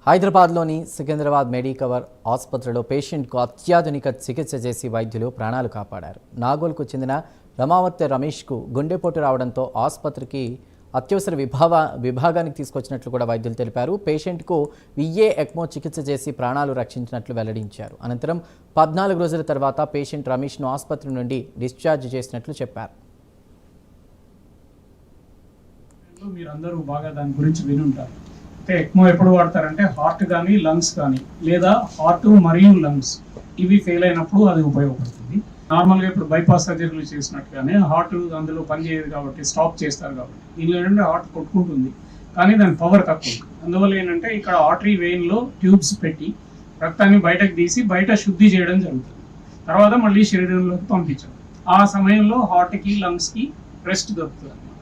హైదరాబాద్లోని సికింద్రాబాద్ మెడికవర్ ఆసుపత్రిలో పేషెంట్కు అత్యాధునిక చికిత్స చేసి వైద్యులు ప్రాణాలు కాపాడారు. నాగోల్కు చెందిన రమావర్తి రమేష్కు గుండెపోటు రావడంతో ఆసుపత్రికి అత్యవసర విభాగానికి తీసుకొచ్చినట్లు కూడా వైద్యులు తెలిపారు. పేషెంట్కు విఏ ఎక్మో చికిత్స చేసి ప్రాణాలు రక్షించినట్లు వెల్లడించారు. అనంతరం 14 రోజుల తర్వాత పేషెంట్ రమేష్ను ఆసుపత్రి నుండి డిశ్చార్జ్ చేసినట్లు చెప్పారు. మీరందరూ బాగా దాని గురించి వినుంటారు. ఎక్మో ఎప్పుడు వాడతారంటే హార్ట్ కానీ లంగ్స్ కానీ లేదా హార్ట్ మరియు లంగ్స్ ఇవి ఫెయిల్ అయినప్పుడు అది ఉపయోగపడుతుంది. నార్మల్గా ఇప్పుడు బైపాస్ సర్జరీలు చేసినట్టుగానే హార్ట్ అందులో పనిచేయదు కాబట్టి స్టాప్ చేస్తారు కాబట్టి దీనిలో ఏంటంటే హార్ట్ కొట్టుకుంటుంది కానీ దాని పవర్ తక్కువ. అందువల్ల ఏంటంటే ఇక్కడ ఆర్టరీ వెయిన్లో ట్యూబ్స్ పెట్టి రక్తాన్ని బయటకు తీసి బయట శుద్ధి చేయడం జరుగుతుంది. తర్వాత మళ్ళీ శరీరంలోకి పంపించడం. ఆ సమయంలో హార్ట్కి లంగ్స్కి రెస్ట్ దొరుకుతుంది అన్నమాట.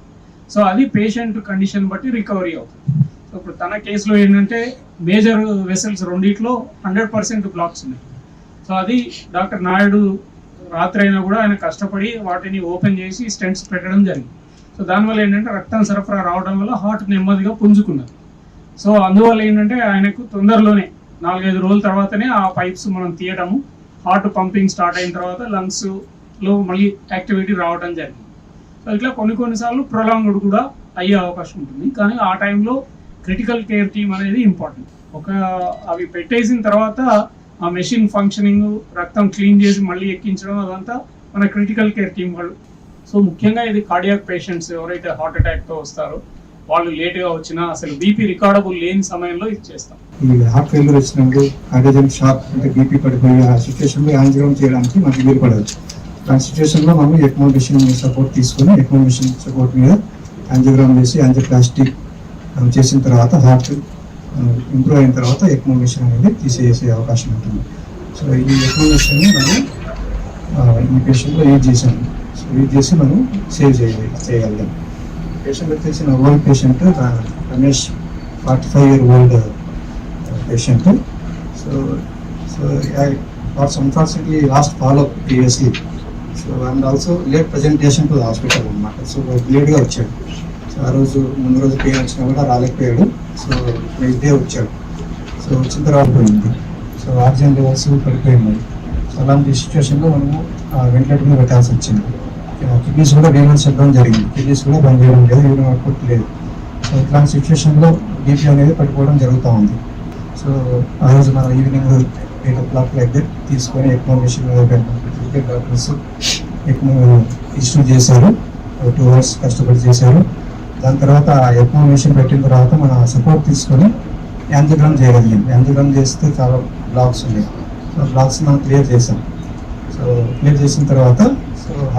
సో అది పేషెంట్ కండిషన్ బట్టి రికవరీ అవుతుంది. ఇప్పుడు తన కేసులో ఏంటంటే మేజర్ వెసల్స్ రెండిట్లో 100% బ్లాక్స్ ఉన్నాయి. సో అది డాక్టర్ నాయుడు రాత్రి అయినా కూడా ఆయన కష్టపడి వాటిని ఓపెన్ చేసి స్టెంట్స్ పెట్టడం జరిగింది. సో దానివల్ల ఏంటంటే రక్తం సరఫరా రావడం వల్ల హార్ట్ నెమ్మదిగా పుంజుకున్నది. సో అందువల్ల ఏంటంటే ఆయనకు తొందరలోనే 4-5 రోజుల తర్వాతనే ఆ పైప్స్ మనం తీయడము, హార్ట్ పంపింగ్ స్టార్ట్ అయిన తర్వాత లంగ్స్లో మళ్ళీ యాక్టివిటీ రావడం జరిగింది. సో ఇట్లా కొన్నిసార్లు ప్రొలాంగ్డ్ కూడా అయ్యే అవకాశం ఉంటుంది. కానీ ఆ టైంలో క్రిటికల్ కేర్ టీమ్ అనేది ఇంపార్టెంట్. అవి పెట్టేసిన తర్వాత ఆ మెషిన్ ఫంక్షనింగ్, రక్తం క్లీన్ చేసి మళ్ళీ ఎక్కించడం అదంతా మన క్రిటికల్ కేర్ టీమ్ వాళ్ళు. సో ముఖ్యంగా ఇది కార్డియాక్ పేషెంట్స్ ఎవరైతే హార్ట్ అటాక్తో వస్తారో వాళ్ళు లేట్గా వచ్చినా అసలు బీపీ రికార్డబుల్ లేని సమయంలో ఇది చేస్తాం. ఈ హార్ట్ ఫెయిల్యూర్ వచ్చినప్పుడు హైడ్రోజన్ షాక్ అంటే బీపీ పడిపోయి ఆ సిచ్యువేషన్లో యాంజియోగ్రామ్ చేయడానికి మనకి వీలు పడవచ్చు. ఆ సిచ్యువేషన్లో మనం ఎక్మో మిషన్ సపోర్ట్ తీసుకొని ఎక్మో మిషన్ సపోర్ట్ మీద యాంజియోగ్రామ్ చేసి యాంజియోప్లాస్టిక్ చేసిన తర్వాత హార్ట్ ఇంప్రూవ్ అయిన తర్వాత ఎక్మో మిషన్ అనేది తీసేసే అవకాశం ఉంటుంది. సో ఈ ఎక్మో మిషన్ని మనం ఈ పేషెంట్లో యూజ్ చేసాము. సో యూజ్ చేసి మనం సేవ్ చేయగలిగాం. పేషెంట్ వచ్చేసిన old patient Ramesh 45 year old patient. So what's unfortunately last follow up previously. So and also late presentation to hospital అనమాట. సో లేట్గా వచ్చాడు. సో ఆ రోజు ముందు రోజు పెయిన్ వచ్చినా కూడా రాలేకపోయాడు. సో నెక్స్ట్ డే వచ్చాడు. సో వచ్చిన తర్వాత పోయింది. సో ఆక్సిజన్ లెవెల్స్ పడిపోయింది. సో అలాంటి సిచ్యువేషన్లో మనము వెంటిలేటర్ మీద పెట్టాల్సి వచ్చింది. కిడ్నీస్ కూడా వేయడం చెప్పడం జరిగింది. కిడ్నీస్ కూడా బంద్ చేయడం లేదు, యూరిన్ అవుట్పుట్ లేదు. సో ఇట్లాంటి సిచ్యువేషన్లో బీపీ అనేది పడిపోవడం జరుగుతూ ఉంది. సో ఆ రోజు మన ఈవినింగ్ 8 o'clock లైక్ దట్ తీసుకొని ECMO machine doctors ECMO issue చేశారు. 2 hours కష్టపడి చేశారు. దాని తర్వాత ఎక్మో మిషన్ పెట్టిన తర్వాత మన సపోర్ట్ తీసుకొని యాంజియోగ్రామ్ చేయగలిగాం. యాంజియోగ్రామ్ చేస్తే చాలా బ్లాక్స్ ఉన్నాయి. సో బ్లాక్స్ మనం క్లియర్ చేసాం. సో క్లియర్ చేసిన తర్వాత సో